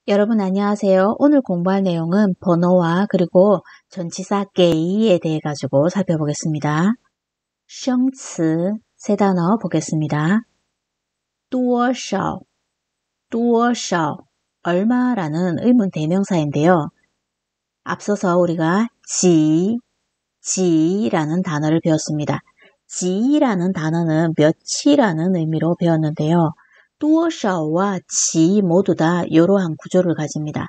여러분 안녕하세요. 오늘 공부할 내용은 번호와 그리고 전치사 게이에 대해 가지고 살펴보겠습니다. 生词 세 단어 보겠습니다. 多少, 多少, 얼마라는 의문 대명사인데요. 앞서서 우리가 지라는 단어를 배웠습니다. 지라는 단어는 몇이라는 의미로 배웠는데요. 多少와 지 모두 다 이러한 구조를 가집니다.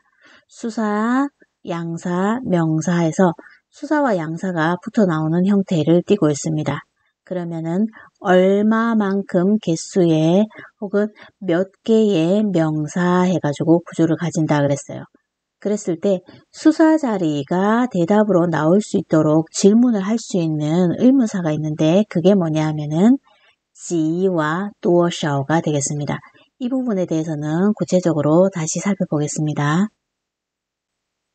수사, 양사, 명사에서 수사와 양사가 붙어 나오는 형태를 띠고 있습니다. 그러면은 얼마만큼 개수의 혹은 몇 개의 명사 해가지고 구조를 가진다 그랬어요. 그랬을 때 수사 자리가 대답으로 나올 수 있도록 질문을 할 수 있는 의문사가 있는데 그게 뭐냐 하면은 지와 多少가 되겠습니다. 이 부분에 대해서는 구체적으로 다시 살펴보겠습니다.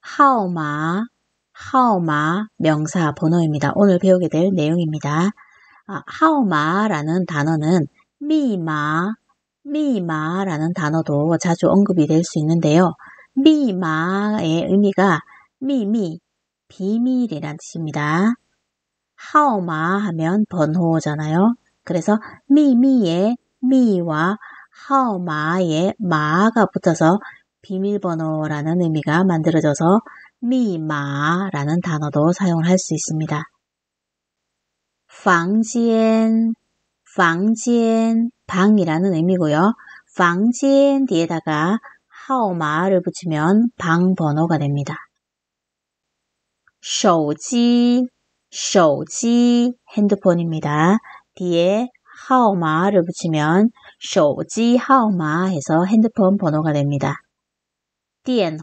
号码, 号码 명사 번호입니다. 오늘 배우게 될 내용입니다. 号码라는 단어는 미마라는 단어도 자주 언급이 될 수 있는데요. 미마의 의미가 비밀이란 뜻입니다. 号码 하면 번호잖아요. 그래서 미의 미와 号码의 마가 붙어서 비밀번호라는 의미가 만들어져서 미마라는 단어도 사용을 할 수 있습니다. 房间, 방이라는 의미고요. 房间 뒤에다가 号码를 붙이면 방 번호가 됩니다. 手机 핸드폰입니다. 뒤에 号码를 붙이면 手机号码 해서 핸드폰 번호가 됩니다. 电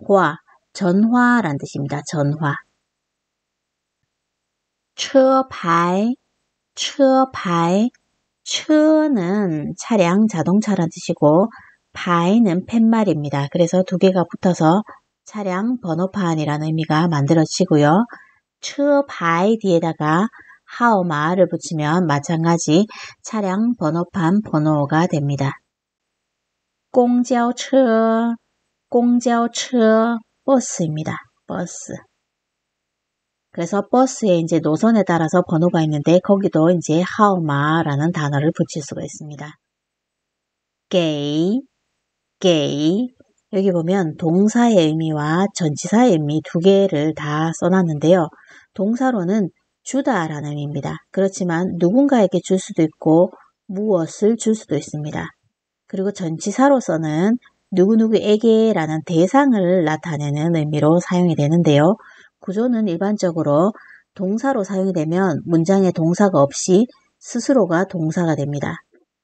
话 전화란 뜻입니다. 전화. 车牌 车는 차량, 자동차란 뜻이고牌는 팻말입니다. 그래서 두 개가 붙어서 차량 번호판이라는 의미가 만들어지고요. 车牌 뒤에다가 号码를 붙이면 마찬가지 차량 번호판 번호가 됩니다. 公交车 버스입니다. 버스. 그래서 버스에 이제 노선에 따라서 번호가 있는데 거기도 이제 号码라는 단어를 붙일 수가 있습니다. 给 여기 보면 동사의 의미와 전치사의 의미 두 개를 다 써놨는데요. 동사로는 주다라는 의미입니다. 그렇지만 누군가에게 줄 수도 있고 무엇을 줄 수도 있습니다. 그리고 전치사로서는 누구누구에게라는 대상을 나타내는 의미로 사용이 되는데요. 구조는 일반적으로 동사로 사용이 되면 문장에 동사가 없이 스스로가 동사가 됩니다.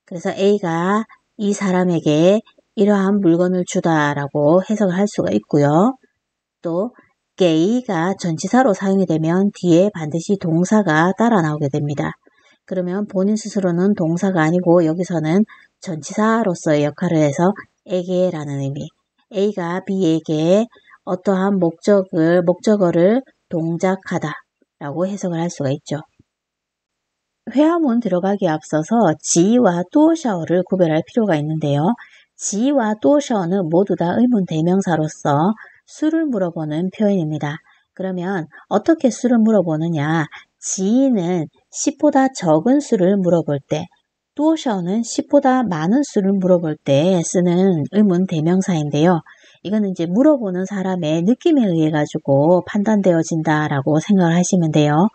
그래서 A가 이 사람에게 이러한 물건을 주다라고 해석을 할 수가 있고요. 또 게이가 전치사로 사용이 되면 뒤에 반드시 동사가 따라 나오게 됩니다. 그러면 본인 스스로는 동사가 아니고 여기서는 전치사로서의 역할을 해서 에게라는 의미, A가 B에게 어떠한 목적어를 동작하다 라고 해석을 할 수가 있죠. 회화문 들어가기에 앞서서 지와 多少를 구별할 필요가 있는데요. 지와 多少는 모두 다 의문 대명사로서 수를 물어보는 표현입니다. 그러면 어떻게 수를 물어보느냐? 지는 10보다 적은 수를 물어볼 때, 多少는 10보다 많은 수를 물어볼 때 쓰는 의문 대명사인데요. 이거는 이제 물어보는 사람의 느낌에 의해 가지고 판단되어진다라고 생각을 하시면 돼요.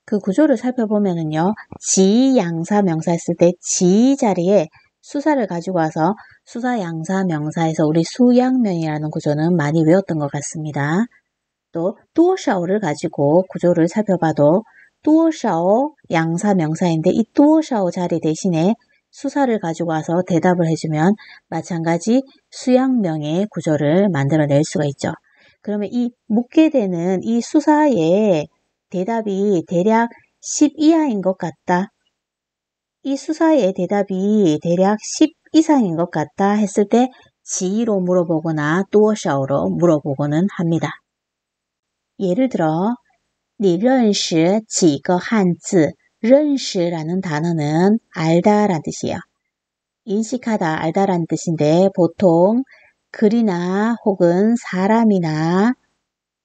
그 구조를 살펴보면은요, 지 양사 명사 했을 때 지 자리에 수사를 가지고 와서 수사 양사 명사에서 우리 수양면이라는 구조는 많이 외웠던 것 같습니다. 또 多少를 가지고 구조를 살펴봐도 多少 양사 명사인데 이 多少 자리 대신에 수사를 가지고 와서 대답을 해주면 마찬가지 수양명의 구조를 만들어낼 수가 있죠. 그러면 이 묻게 되는 이 수사의 대답이 대략 10 이하인 것 같다. 이 수사의 대답이 대략 10 이상인 것 같다 했을 때 지로 물어보거나 多少로 물어보고는 합니다. 예를 들어 你认识几个汉字? 认识라는 단어는 알다 라는 뜻이에요. 인식하다, 알다라는 뜻인데 보통 글이나 혹은 사람이나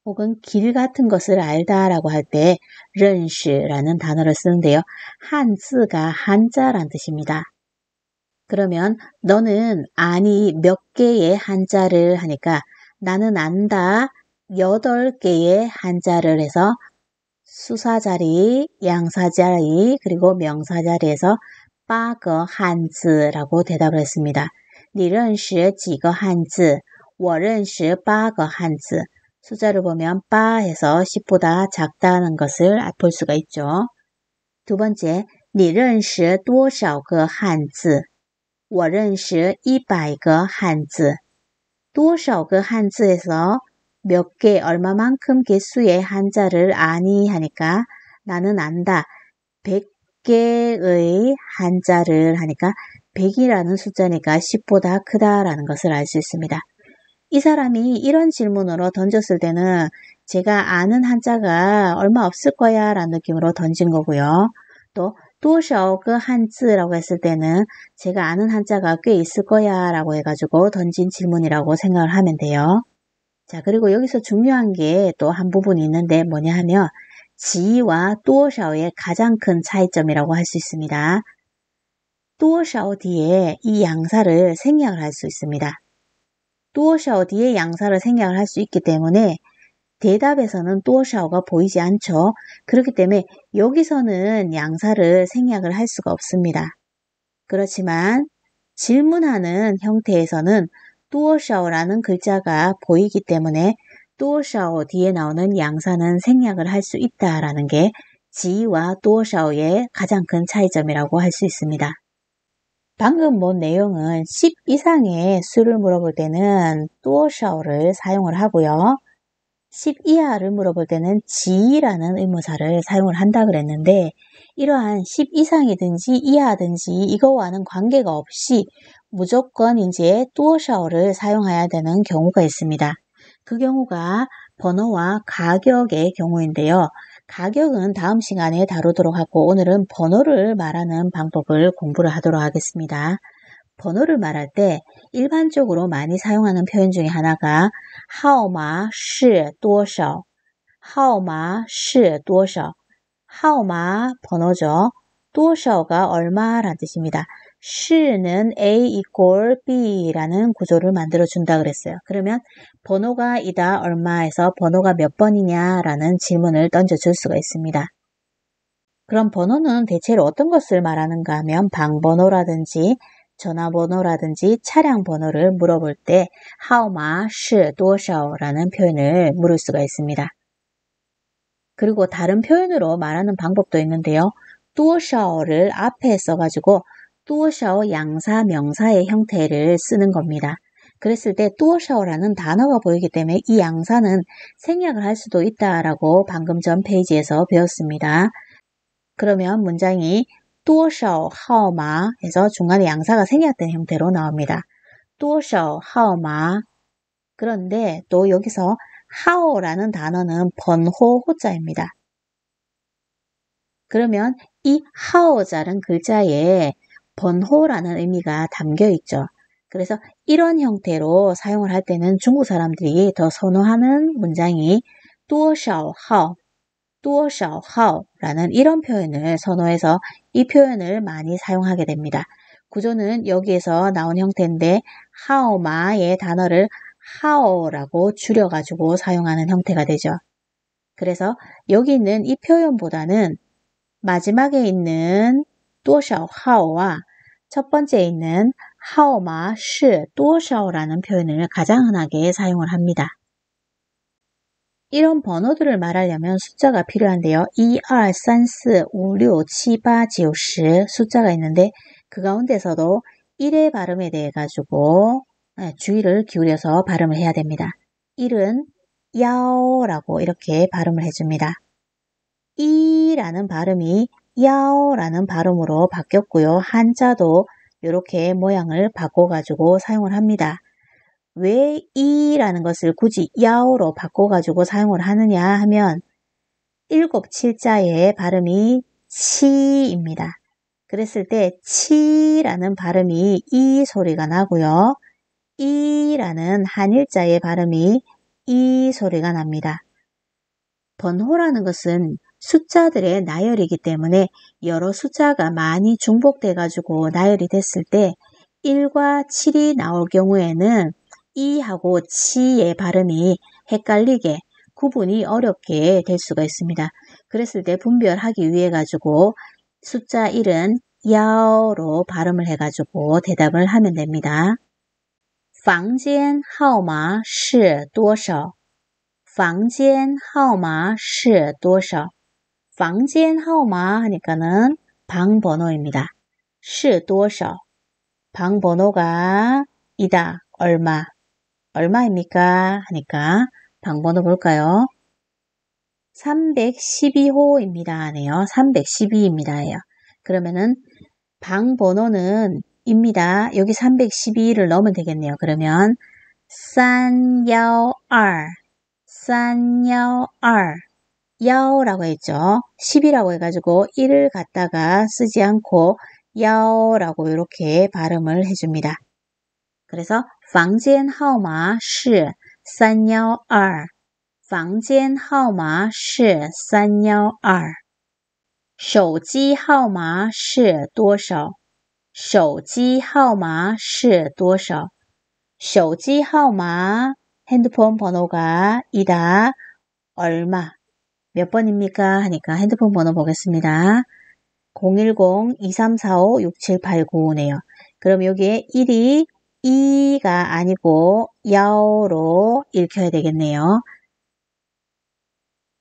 혹은 길 같은 것을 알다라고 할 때 른시라는 단어를 쓰는데요. 한자가 한자란 뜻입니다. 그러면 너는 아니 몇 개의 한자를 하니까 나는 안다 8개의 한자를 해서 수사자리, 양사자리, 그리고 명사자리에서 8个 한자라고 대답을 했습니다. 你认识几个汉字?我认识8个汉字. 숫자를 보면 8 해서 10보다 작다는 것을 볼 수가 있죠. 두 번째, 你认识多少个汉字?我认识100个汉字. 多少个汉字에서 몇 개, 얼마만큼 개수의 한자를 아니 하니까 나는 안다. 100개의 한자를 하니까 100이라는 숫자니까 10보다 크다라는 것을 알 수 있습니다. 이 사람이 이런 질문으로 던졌을 때는 제가 아는 한자가 얼마 없을 거야 라는 느낌으로 던진 거고요. 또 多少个汉字라고 했을 때는 제가 아는 한자가 꽤 있을 거야 라고 해가지고 던진 질문이라고 생각을 하면 돼요. 자, 그리고 여기서 중요한 게 또 한 부분이 있는데 뭐냐 하면 지와 多少의 가장 큰 차이점이라고 할 수 있습니다. 多少 뒤에 이 양사를 생략을 할 수 있습니다. 多少 뒤에 양사를 생략을 할 수 있기 때문에 대답에서는 多少가 보이지 않죠. 그렇기 때문에 여기서는 양사를 생략을 할 수가 없습니다. 그렇지만 질문하는 형태에서는 多少라는 글자가 보이기 때문에 多少 뒤에 나오는 양사는 생략을 할 수 있다라는 게 지와 多少의 가장 큰 차이점이라고 할 수 있습니다. 방금 본 내용은 10 이상의 수를 물어볼 때는 多少를 사용을 하고요. 10 이하를 물어볼 때는 지라는 의무사를 사용을 한다 그랬는데 이러한 10 이상이든지 이하든지 이거와는 관계가 없이 무조건 이제 多少를 사용해야 되는 경우가 있습니다. 그 경우가 번호와 가격의 경우인데요. 가격은 다음 시간에 다루도록 하고 오늘은 번호를 말하는 방법을 공부를 하도록 하겠습니다. 번호를 말할 때 일반적으로 많이 사용하는 표현 중에 하나가 号码是多少 号码是多少 号码번호죠. 多少가 얼마라는 뜻입니다. 是는 A equal B라는 구조를 만들어준다 그랬어요. 그러면 번호가 이다 얼마에서 번호가 몇 번이냐라는 질문을 던져줄 수가 있습니다. 그럼 번호는 대체로 어떤 것을 말하는가 하면 방번호라든지 전화번호라든지 차량 번호를 물어볼 때 号码是多少라는 표현을 물을 수가 있습니다. 그리고 다른 표현으로 말하는 방법도 있는데요. 多少를 앞에 써가지고 多少 양사 명사의 형태를 쓰는 겁니다. 그랬을 때 多少라는 단어가 보이기 때문에 이 양사는 생략을 할 수도 있다라고 방금 전 페이지에서 배웠습니다. 그러면 문장이 多少号码 해서 중간에 양사가 생략된 형태로 나옵니다. 多少号码 그런데 또 여기서 하오라는 단어는 번호 호자입니다. 그러면 이 하오자는 글자에 번호라는 의미가 담겨 있죠. 그래서 이런 형태로 사용을 할 때는 중국 사람들이 더 선호하는 문장이 多少号多少号라는 이런 표현을 선호해서 이 표현을 많이 사용하게 됩니다. 구조는 여기에서 나온 형태인데 하오마의 단어를 하오라고 줄여가지고 사용하는 형태가 되죠. 그래서 여기 있는 이 표현보다는 마지막에 있는 多少号와 첫 번째에 있는 号码是多少라는 표현을 가장 흔하게 사용을 합니다. 이런 번호들을 말하려면 숫자가 필요한데요. 1, 2, 3, 4, 5, 6, 7, 8, 9, 10 숫자가 있는데 그 가운데서도 1의 발음에 대해 가지고 주의를 기울여서 발음을 해야 됩니다. 1은 야오라고 이렇게 발음을 해줍니다. 2라는 발음이 야오라는 발음으로 바뀌었고요. 한자도 이렇게 모양을 바꿔가지고 사용을 합니다. 왜 이라는 것을 굳이 야오로 바꿔가지고 사용을 하느냐 하면 7, 7자의 발음이 치입니다. 그랬을 때 치라는 발음이 이 소리가 나고요. 이라는 한일자의 발음이 이 소리가 납니다. 번호라는 것은 숫자들의 나열이기 때문에 여러 숫자가 많이 중복돼 가지고 나열이 됐을 때 1과 7이 나올 경우에는 이하고 치의 발음이 헷갈리게 구분이 어렵게 될 수가 있습니다. 그랬을 때 분별하기 위해 가지고 숫자 1은 야오로 발음을 해 가지고 대답을 하면 됩니다. 房间号码是多少?房间号码是多少?房间号码하니까는 방 번호입니다. 是多少? 방 번호가 이다. 얼마? 얼마입니까? 하니까 방 번호 볼까요? 312호입니다. 네요. 312입니다. 그러면은 방 번호는 입니다. 여기 312를 넣으면 되겠네요. 그러면 312 야오라고 했죠. 10이라고 해가지고 1을 갖다가 쓰지 않고 야오라고 이렇게 발음을 해줍니다. 그래서 房间号码是312房间号码是312手机号码是多少手机号码是多少手机号码핸드폰 번호가 이다. 얼마? 몇 번입니까? 하니까 핸드폰 번호 보겠습니다. 010-2345-6789네요. 그럼 여기에 1이 2가 아니고 야오로 읽혀야 되겠네요.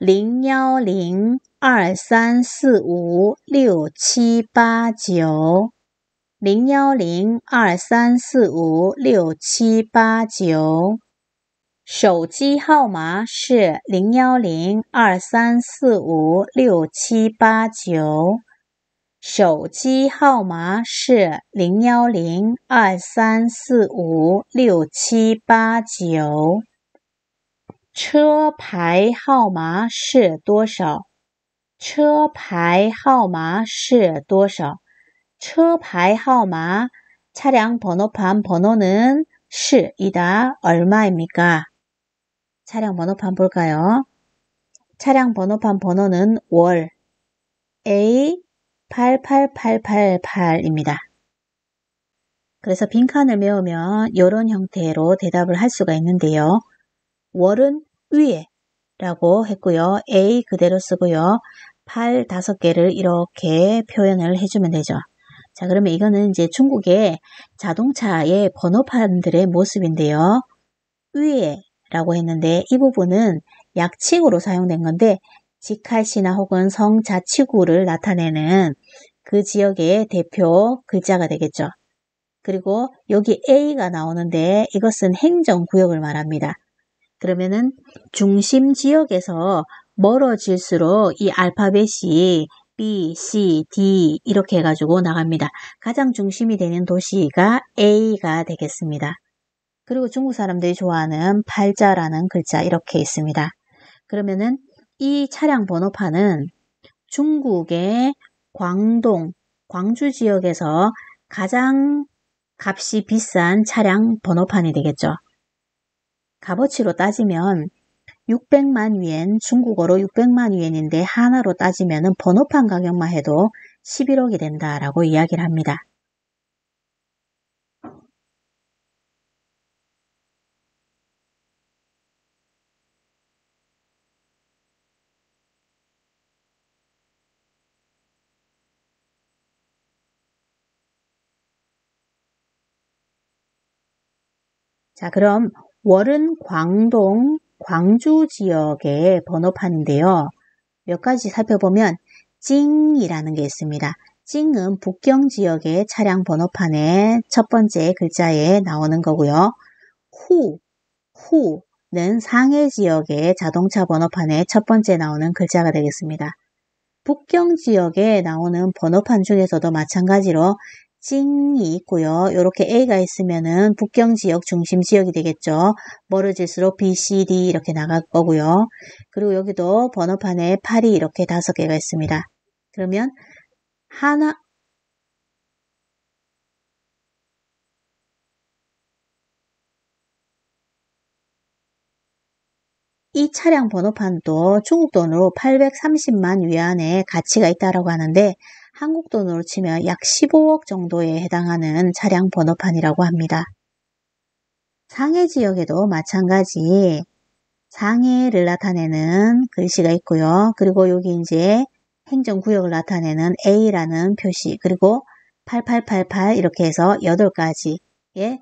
010-2345-6789 010-2345-6789手机号码是010-2345-6789手机号码是010-2345-6789车牌号码是多少车牌号码是多少车牌号码차량 번호판 번호는 이다. 얼마입니까? 차량 번호판 볼까요? 차량 번호판 번호는 월 A88888입니다. 그래서 빈칸을 메우면 이런 형태로 대답을 할 수가 있는데요. 월은 위에 라고 했고요. A 그대로 쓰고요. 8 5개를 이렇게 표현을 해주면 되죠. 자, 그러면 이거는 이제 중국의 자동차의 번호판들의 모습인데요. 위에 라고 했는데 이 부분은 약칭으로 사용된 건데 직할시나 혹은 성자치구를 나타내는 그 지역의 대표 글자가 되겠죠. 그리고 여기 A가 나오는데 이것은 행정구역을 말합니다. 그러면은 중심 지역에서 멀어질수록 이 알파벳이 B, C, D 이렇게 해가지고 나갑니다. 가장 중심이 되는 도시가 A가 되겠습니다. 그리고 중국 사람들이 좋아하는 팔자라는 글자 이렇게 있습니다. 그러면은 이 차량 번호판은 중국의 광동, 광주 지역에서 가장 값이 비싼 차량 번호판이 되겠죠. 값어치로 따지면 600만 위엔, 중국어로 600만 위엔인데 하나로 따지면 번호판 가격만 해도 11억이 된다라고 이야기를 합니다. 자, 그럼 월은 광동, 광주 지역의 번호판인데요. 몇 가지 살펴보면 찡이라는 게 있습니다. 찡은 북경 지역의 차량 번호판의 첫 번째 글자에 나오는 거고요. 후는 상해 지역의 자동차 번호판의 첫 번째 나오는 글자가 되겠습니다. 북경 지역에 나오는 번호판 중에서도 마찬가지로 찡이 있고요. 이렇게 A가 있으면은 북경 지역 중심 지역이 되겠죠. 멀어질수록 B, C, D 이렇게 나갈 거고요. 그리고 여기도 번호판에 8이 이렇게 5개가 있습니다. 그러면 이 차량 번호판도 중국 돈으로 830만 위안의 가치가 있다고 하는데 한국 돈으로 치면 약 15억 정도에 해당하는 차량 번호판이라고 합니다. 상해 지역에도 마찬가지 상해를 나타내는 글씨가 있고요. 그리고 여기 이제 행정구역을 나타내는 A라는 표시, 그리고 8888 이렇게 해서 8가지의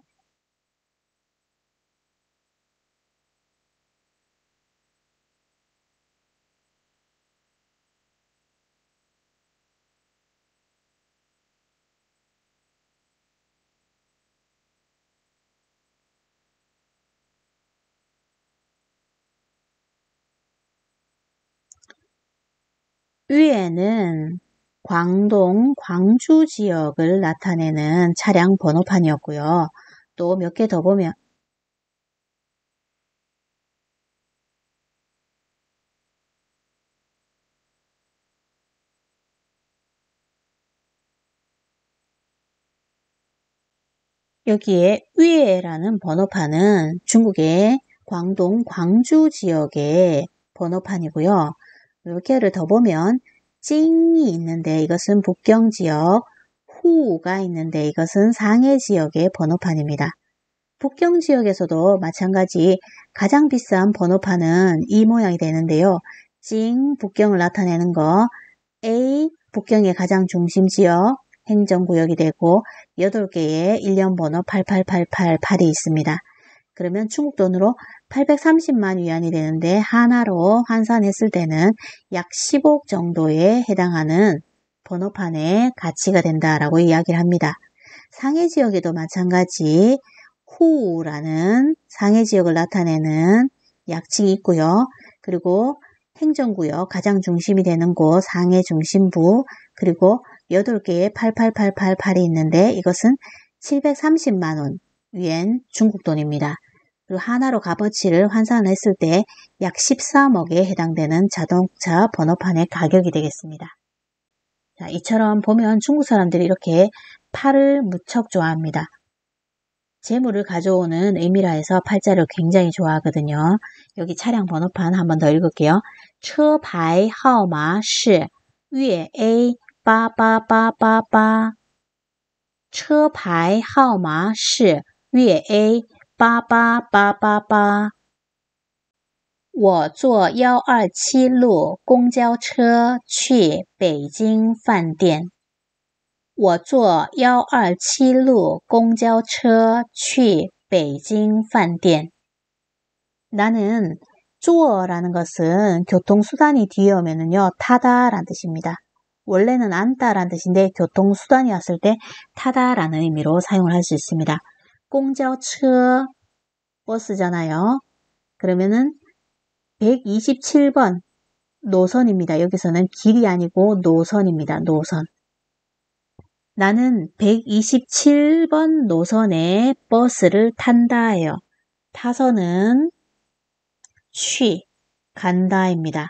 위에는 광동, 광주 지역을 나타내는 차량 번호판이었고요. 또 몇 개 더 보면 여기에 위에라는 번호판은 중국의 광동, 광주 지역의 번호판이고요. 몇 개를 더 보면 찡이 있는데 이것은 북경 지역, 후가 있는데 이것은 상해 지역의 번호판입니다. 북경 지역에서도 마찬가지 가장 비싼 번호판은 이 모양이 되는데요. 찡 북경을 나타내는 거, A 북경의 가장 중심 지역, 행정구역이 되고 8개의 일련 번호 88888이 있습니다. 그러면 중국 돈으로 830만 위안이 되는데 하나로 환산했을 때는 약 10억 정도에 해당하는 번호판의 가치가 된다라고 이야기를 합니다. 상해 지역에도 마찬가지 후라는 상해 지역을 나타내는 약칭이 있고요. 그리고 행정구역 가장 중심이 되는 곳 상해 중심부, 그리고 8개의 88888이 있는데 이것은 730만원 위엔 중국 돈입니다. 그리고 하나로 값어치를 환산했을 때 약 13억에 해당되는 자동차 번호판의 가격이 되겠습니다. 자, 이처럼 보면 중국 사람들이 이렇게 팔을 무척 좋아합니다. 재물을 가져오는 의미라 해서 팔자를 굉장히 좋아하거든요. 여기 차량 번호판 한 번 더 읽을게요. 车牌号码是粤 A 8888车牌号码是粤 A 88888我坐127路公交车去北京饭店。我坐127路公交车去北京饭店。 나는 坐라는 것은 교통수단이 뒤에 오면은요, 타다라는 뜻입니다. 원래는 앉다라는 뜻인데 교통수단이 왔을 때 타다라는 의미로 사용을 할 수 있습니다. 공交车버스잖아요. 그러면은 127번 노선입니다. 여기서는 길이 아니고 노선입니다. 노선. 나는 127번 노선의 버스를 탄다예요. 타서는 취, 간다입니다.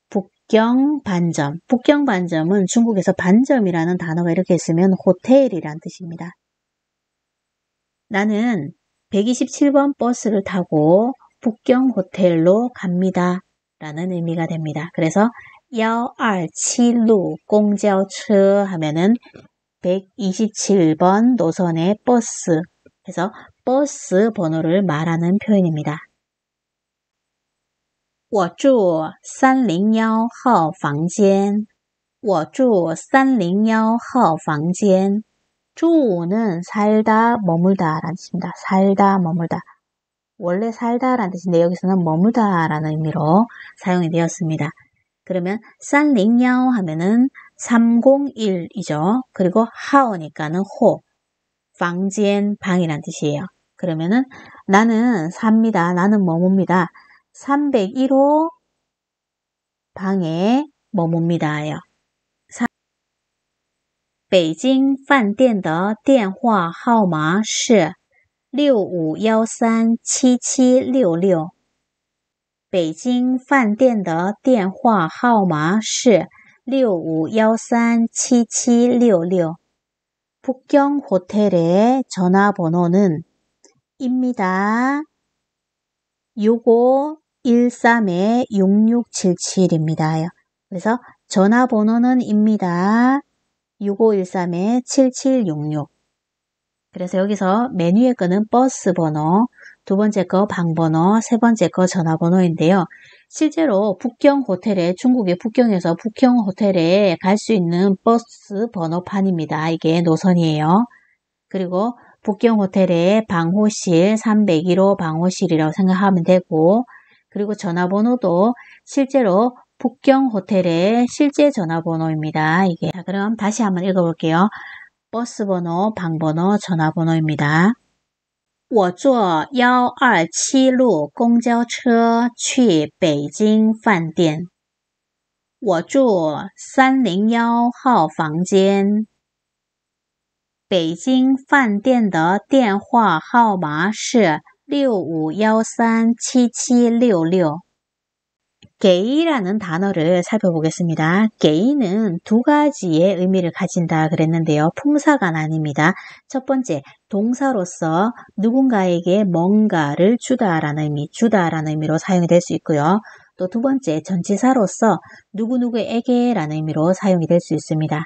북경반점. 북경반점은 중국에서 반점이라는 단어가 이렇게 있으면 호텔이란 뜻입니다. 나는 127번 버스를 타고 북경호텔로 갑니다. 라는 의미가 됩니다. 그래서 127루 공交车 하면은 127번 노선의 버스 해서 버스 번호를 말하는 표현입니다. 我住301号房间。我住301号房间。주는 살다, 머물다 라는 뜻입니다. 살다, 머물다. 원래 살다라는 뜻인데 여기서는 머물다 라는 의미로 사용이 되었습니다. 그러면 301 하면은 301이죠. 그리고 하오니까는 호, 방지엔 방이란 뜻이에요. 그러면은 나는 삽니다. 나는 머뭅니다. 301호 방에 머뭅니다예요. 北京饭店的电话号码是65137766。北京饭店的电话号码是65137766。 북경 호텔의 전화번호는 입니다. 요거 6513-6677입니다. 그래서 전화번호는 입니다. 6513-7766. 그래서 여기서 메뉴에 거는 버스 번호, 두 번째 거 방번호, 세 번째 거 전화번호인데요. 실제로 북경 호텔에, 중국의 북경에서 북경 호텔에 갈 수 있는 버스 번호판입니다. 이게 노선이에요. 그리고 북경 호텔의 방호실 301호 방호실이라고 생각하면 되고, 그리고 전화번호도 실제로 북경 호텔의 실제 전화번호입니다. 이게. 자, 그럼 다시 한번 읽어볼게요. 버스 번호, 방번호, 전화번호입니다. 我坐127路公交车去北京饭店。我住301号房间。北京饭店的电话号码是6513-7766。 게이라는 단어를 살펴보겠습니다. 게이는 두 가지의 의미를 가진다 그랬는데요. 품사가 아닙니다. 첫 번째, 동사로서 누군가에게 뭔가를 주다라는 의미로 사용이 될 수 있고요. 또 두 번째, 전치사로서 누구누구에게라는 의미로 사용이 될 수 있습니다.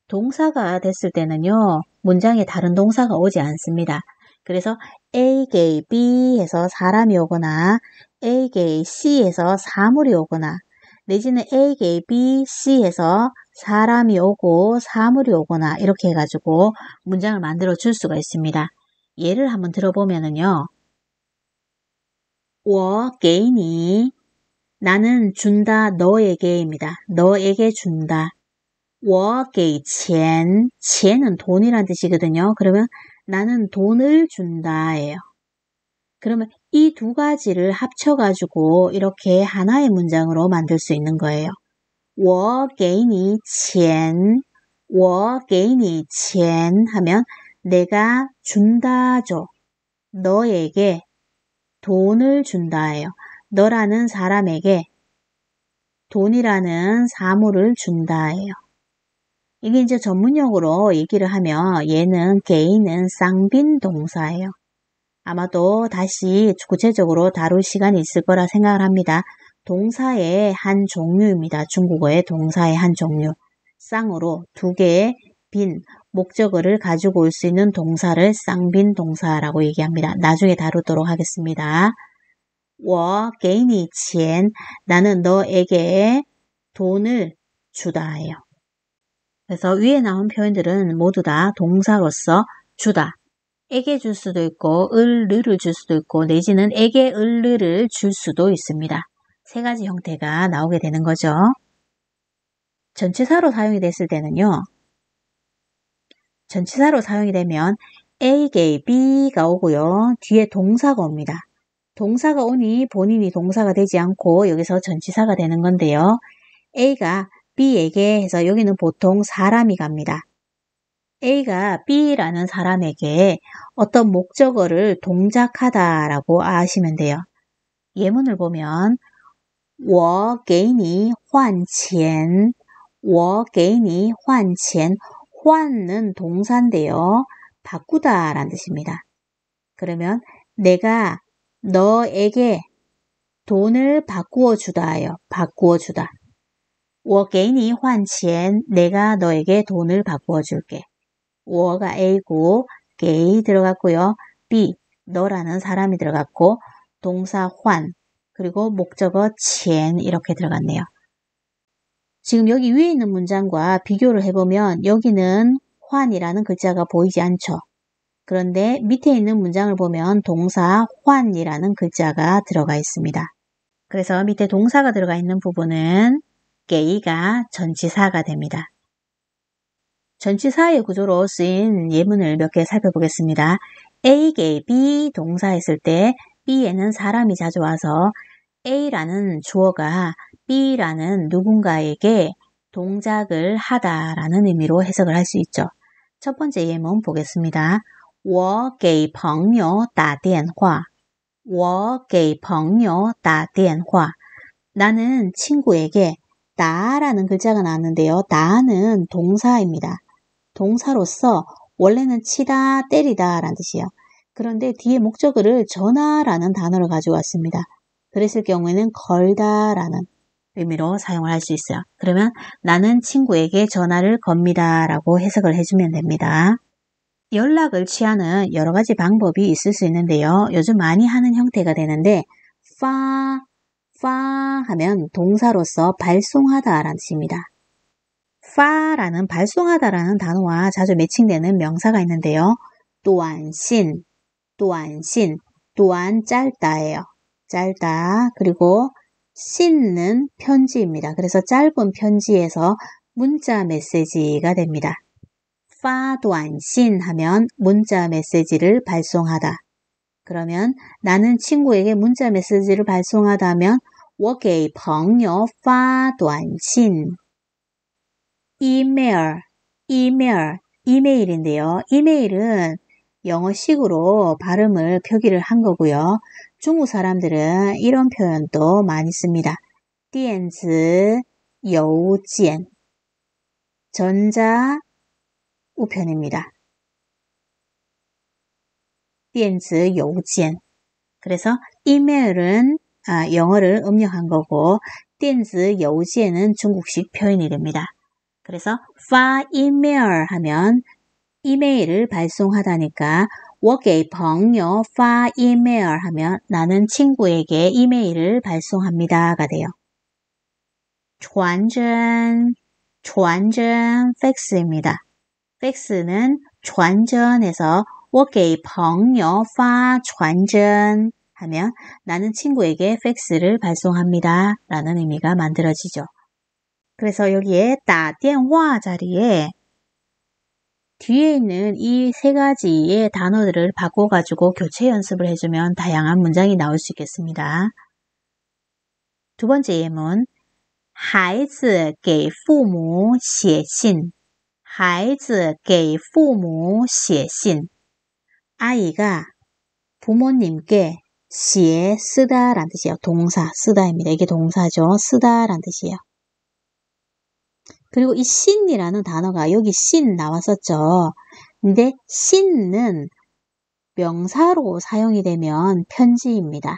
동사가 됐을 때는요, 문장에 다른 동사가 오지 않습니다. 그래서 A게 B에서 사람이 오거나 A게 C에서 사물이 오거나 내지는 A게 B, C에서 사람이 오고 사물이 오거나 이렇게 해가지고 문장을 만들어 줄 수가 있습니다. 예를 한번 들어보면은요. 我给你 나는 준다 너에게입니다. 너에게 준다. 我给钱 钱은 돈이란 뜻이거든요. 그러면 나는 돈을 준다예요. 그러면 이 두 가지를 합쳐가지고 이렇게 하나의 문장으로 만들 수 있는 거예요. 我给你钱我给你钱 하면 내가 준다죠. 너에게 돈을 준다예요. 너라는 사람에게 돈이라는 사물을 준다예요. 이게 이제 전문용어로 얘기를 하면 얘는 게이는 쌍빈 동사예요. 아마도 다시 구체적으로 다룰 시간이 있을 거라 생각을 합니다. 동사의 한 종류입니다. 중국어의 동사의 한 종류. 쌍으로 두 개의 빈, 목적어를 가지고 올 수 있는 동사를 쌍빈 동사라고 얘기합니다. 나중에 다루도록 하겠습니다. 我给你钱 나는 너에게 돈을 주다예요. 그래서 위에 나온 표현들은 모두 다 동사로서 주다. 에게 줄 수도 있고 을르를 줄 수도 있고 내지는 에게 을르를 줄 수도 있습니다. 세 가지 형태가 나오게 되는 거죠. 전치사로 사용이 됐을 때는요. 전치사로 사용이 되면 A게 B가 오고요. 뒤에 동사가 옵니다. 동사가 오니 본인이 동사가 되지 않고 여기서 전치사가 되는 건데요. A가 B에게 해서 여기는 보통 사람이 갑니다. A가 B라는 사람에게 어떤 목적어를 동작하다라고 아시면 돼요. 예문을 보면 我给你换钱我给你换钱换은 동사인데요. 바꾸다 라는 뜻입니다. 그러면 내가 너에게 돈을 바꾸어 주다예요. 바꾸어 주다. 我给你换钱 내가 너에게 돈을 바꾸어 줄게. 我가 A고 게 들어갔고요. B 너라는 사람이 들어갔고 동사 환 그리고 목적어 钱 이렇게 들어갔네요. 지금 여기 위에 있는 문장과 비교를 해보면 여기는 환이라는 글자가 보이지 않죠. 그런데 밑에 있는 문장을 보면 동사 환이라는 글자가 들어가 있습니다. 그래서 밑에 동사가 들어가 있는 부분은 게이가 전치사가 됩니다. 전치사의 구조로 쓰인 예문을 몇 개 살펴보겠습니다. A게 B 동사 했을 때 B에는 사람이 자주 와서 A라는 주어가 B라는 누군가에게 동작을 하다라는 의미로 해석을 할 수 있죠. 첫 번째 예문 보겠습니다. 我给朋友打电话我给朋友打电话 나는 친구에게 다라는 글자가 나왔는데요. 다는 동사입니다. 동사로서 원래는 치다, 때리다 라는 뜻이에요. 그런데 뒤에 목적어를 전화라는 단어를 가지고 왔습니다. 그랬을 경우에는 걸다라는 의미로 사용을 할 수 있어요. 그러면 나는 친구에게 전화를 겁니다 라고 해석을 해주면 됩니다. 연락을 취하는 여러 가지 방법이 있을 수 있는데요. 요즘 많이 하는 형태가 되는데 파 하면 동사로서 발송하다라는 뜻입니다. 파라는 발송하다라는 단어와 자주 매칭되는 명사가 있는데요. 또한신, 또한 짧다예요. 짧다. 그리고 신는 편지입니다. 그래서 짧은 편지에서 문자 메시지가 됩니다. 파短信 하면 문자 메시지를 발송하다. 그러면 나는 친구에게 문자 메시지를 발송하다 하면 我给朋友发短信 이메일인데요. 이메일은 영어식으로 발음을 표기를 한 거고요. 중국 사람들은 이런 표현도 많이 씁니다. 电子邮件 전자 우편입니다. 电子邮件 그래서 이메일은 영어를 음력한 거고 电子邮件은 중국식 표현이 됩니다. 그래서 发 이메일 하면 이메일을 발송하다니까 我给朋友发 이메일 하면 나는 친구에게 이메일을 발송합니다가 돼요. 传真 팩스입니다. 팩스는 传真에서 我给朋友发传真 하면 나는 친구에게 팩스를 발송합니다 라는 의미가 만들어지죠. 그래서 여기에 打电话 자리에 뒤에 있는 이 세 가지의 단어들을 바꿔가지고 교체 연습을 해주면 다양한 문장이 나올 수 있겠습니다. 두 번째 예문 孩子给父母写信孩子给父母写信 아이가 부모님께 写 쓰다 라는 뜻이에요. 동사 쓰다입니다. 이게 동사죠. 쓰다 라는 뜻이에요. 그리고 이 신이라는 단어가 여기 신 나왔었죠. 근데 신은 명사로 사용이 되면 편지입니다.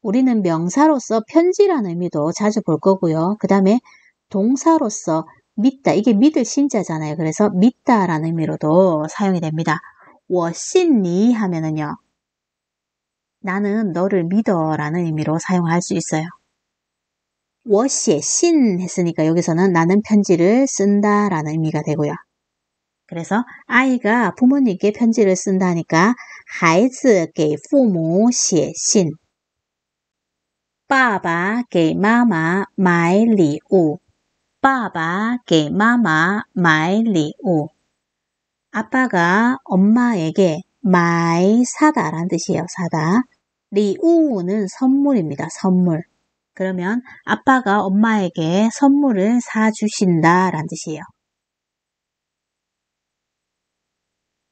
우리는 명사로서 편지라는 의미도 자주 볼 거고요. 그 다음에 동사로서 믿다. 이게 믿을 신자잖아요. 그래서 믿다라는 의미로도 사용이 됩니다. 我信你 하면은요. 나는 너를 믿어 라는 의미로 사용할 수 있어요. 我写信 했으니까 여기서는 나는 편지를 쓴다 라는 의미가 되고요. 그래서 아이가 부모님께 편지를 쓴다니까 孩子给父母写信爸爸给妈妈买礼物爸爸给妈妈买礼物 아빠가 엄마에게买 사다 라는 뜻이에요. 사다. 리우는 선물입니다. 선물. 그러면 아빠가 엄마에게 선물을 사주신다 라는 뜻이에요.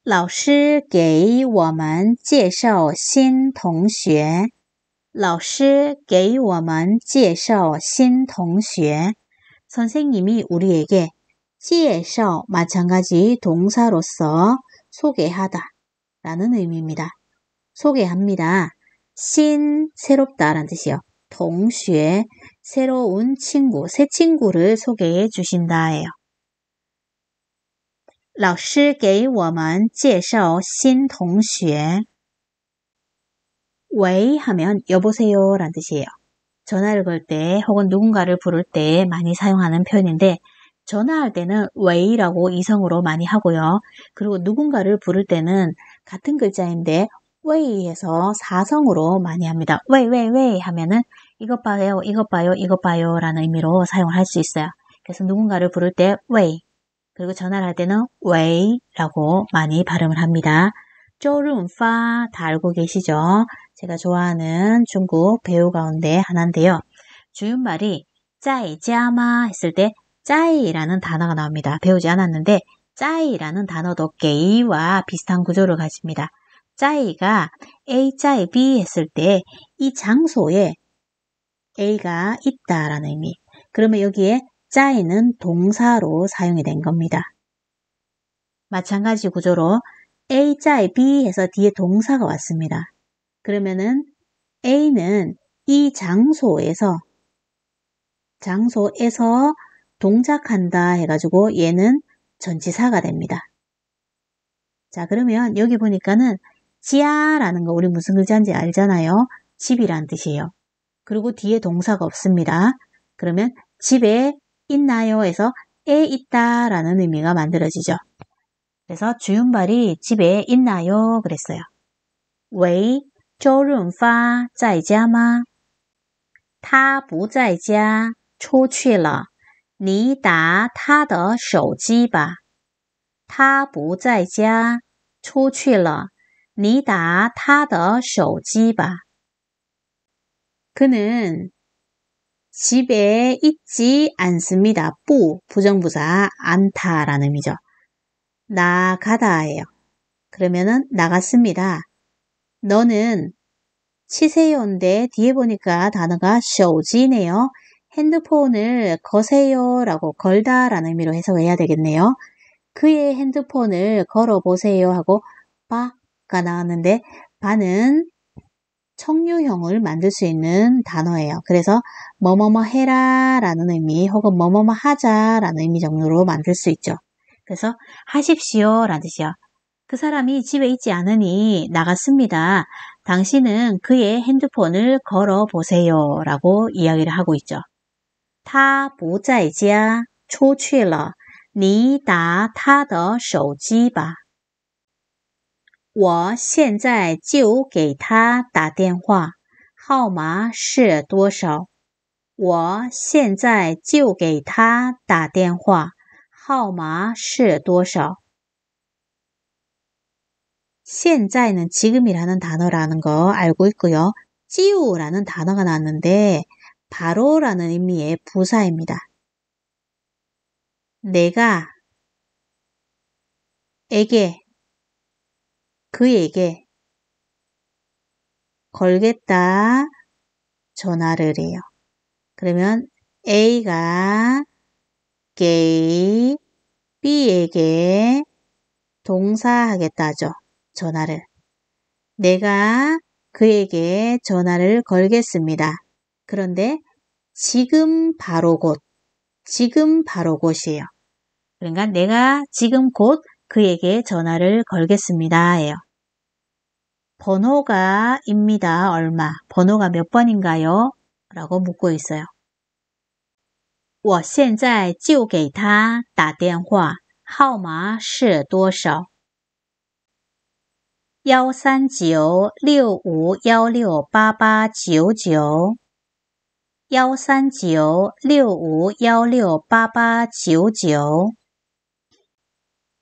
老师给我们介绍新同学老师给我们介绍新同学 선생님이 우리에게 介绍 마찬가지 동사로서 소개하다 라는 의미입니다. 소개합니다. 신 새롭다 라는 뜻이요. 동学새로운 친구, 새 친구를 소개해 주신다예요. 老师给我们介绍新同学 왜 하면 여보세요 라는 뜻이에요. 전화를 걸 때 혹은 누군가를 부를 때 많이 사용하는 표현인데 전화할 때는 왜라고 이성으로 많이 하고요. 그리고 누군가를 부를 때는 같은 글자인데 왜해서 사성으로 많이 합니다. 왜 하면은 이것 봐요, 이것 봐요, 이것 봐요 라는 의미로 사용을 할 수 있어요. 그래서 누군가를 부를 때 왜 그리고 전화를 할 때는 왜라고 많이 발음을 합니다. 쪼른파 다 알고 계시죠? 제가 좋아하는 중국 배우 가운데 하나인데요. 주윤말이 짜이짜마 했을 때 짜이라는 단어가 나옵니다. 배우지 않았는데 짜이라는 단어도 게이와 비슷한 구조를 가집니다. 짜이가 A 짜이 B 했을 때 이 장소에 A가 있다라는 의미. 그러면 여기에 짜이는 동사로 사용이 된 겁니다. 마찬가지 구조로 A 짜이 B 해서 뒤에 동사가 왔습니다. 그러면은 A는 이 장소에서 동작한다 해가지고 얘는 전치사가 됩니다. 자, 그러면 여기 보니까는 지야라는 거 우리 무슨 글자인지 알잖아요. 집이란 뜻이에요. 그리고 뒤에 동사가 없습니다. 그러면 집에 있나요? 해서 에 있다라는 의미가 만들어지죠. 그래서 주윤발이 집에 있나요? 그랬어요. 喂，周润发在家吗？他不在家，出去了。你打他的手机吧。他不在家，出去了。你打他的手机吧。 그는 집에 있지 않습니다. 부정부사 않다라는 의미죠. 나가다예요. 그러면은 나갔습니다. 너는 치세요인데 뒤에 보니까 단어가 手机네요. 핸드폰을 거세요 라고 걸다라는 의미로 해석해야 되겠네요. 그의 핸드폰을 걸어보세요 하고 바가 나왔는데 바는 청유형을 만들 수 있는 단어예요. 그래서 뭐뭐뭐 해라 라는 의미 혹은 뭐뭐뭐 하자 라는 의미 정도로 만들 수 있죠. 그래서 하십시오 라는 뜻이요. 그 사람이 집에 있지 않으니 나갔습니다. 당신은 그의 핸드폰을 걸어보세요 라고 이야기를 하고 있죠. 他不在家，出去了。你打他的手机吧。我现在就给他打电话，号码是多少？我现在就给他打电话，号码是多少？ 现在는 지금이라는 단어라는 거 알고 있고요. 찌우라는 단어가 나왔는데 바로라는 의미의 부사입니다. 내가 그에게 걸겠다 전화를 해요. 그러면 A가 B에게 동사하겠다죠. 전화를. 내가 그에게 전화를 걸겠습니다. 그런데 지금 바로 곧이에요. 그러니까 내가 지금 곧 그에게 전화를 걸겠습니다. 예요. 번호가 입니다. 얼마? 번호가 몇 번인가요? 라고 묻고 있어요. 我现在就给他打电话，号码是多少？13965168899 13965168899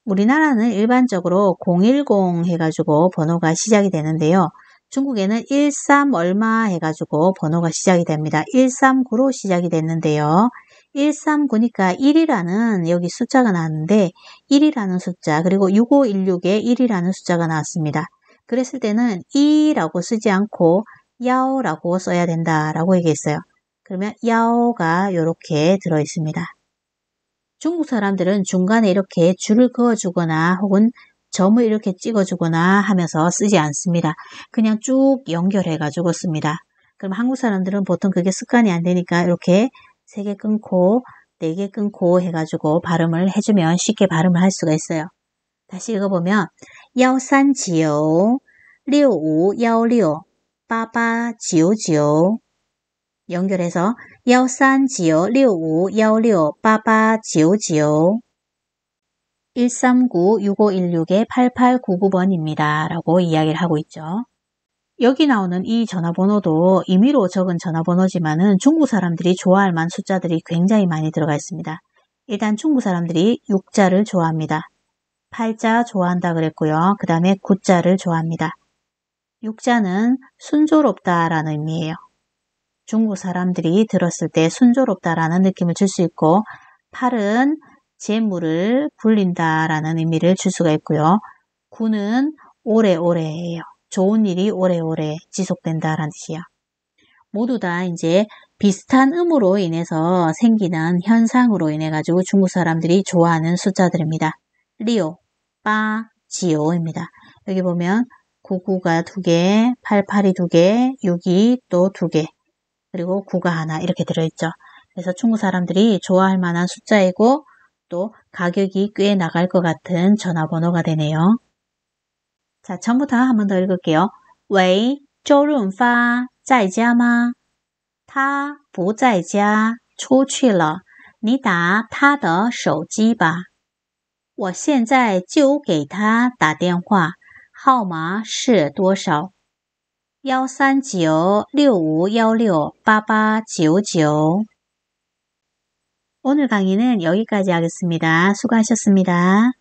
우리나라는 일반적으로 010 해가지고 번호가 시작이 되는데요. 중국에는 13 얼마 해가지고 번호가 시작이 됩니다. 139로 시작이 됐는데요. 139니까 1이라는 여기 숫자가 나왔는데 1이라는 숫자 그리고 6516에 1이라는 숫자가 나왔습니다. 그랬을 때는 2라고 쓰지 않고 야오라고 써야 된다라고 얘기했어요. 그러면 야오가 이렇게 들어있습니다. 중국 사람들은 중간에 이렇게 줄을 그어주거나 혹은 점을 이렇게 찍어주거나 하면서 쓰지 않습니다. 그냥 쭉 연결해가지고 씁니다. 그럼 한국 사람들은 보통 그게 습관이 안 되니까 이렇게 3개 끊고 4개 끊고 해가지고 발음을 해주면 쉽게 발음을 할 수가 있어요. 다시 읽어보면 139 6516 8899 연결해서 13965168899 139-6516-8899번입니다. 라고 이야기를 하고 있죠. 여기 나오는 이 전화번호도 임의로 적은 전화번호지만은 중국 사람들이 좋아할 만한 숫자들이 굉장히 많이 들어가 있습니다. 일단 중국 사람들이 6자를 좋아합니다. 8자 좋아한다 그랬고요. 그 다음에 9자를 좋아합니다. 6자는 순조롭다라는 의미예요. 중국 사람들이 들었을 때 순조롭다라는 느낌을 줄 수 있고 8은 재물을 굴린다라는 의미를 줄 수가 있고요. 9는 오래오래예요. 좋은 일이 오래오래 지속된다라는 뜻이에요. 모두 다 이제 비슷한 음으로 인해서 생기는 현상으로 인해 가지고 중국 사람들이 좋아하는 숫자들입니다. 리오, 빠, 지오입니다. 여기 보면 99가 2개, 88이 2개, 6이 또 2개. 그리고 9가 하나 이렇게 들어있죠. 그래서 중국 사람들이 좋아할 만한 숫자이고 또 가격이 꽤 나갈 것 같은 전화번호가 되네요. 자, 전부 다 한 번 더 읽을게요. 喂，周润发在家吗？他不在家，出去了。你打他的手机吧。我现在就给他打电话，号码是多少？139-6516-8899。 오늘 강의는 여기까지 하겠습니다. 수고하셨습니다.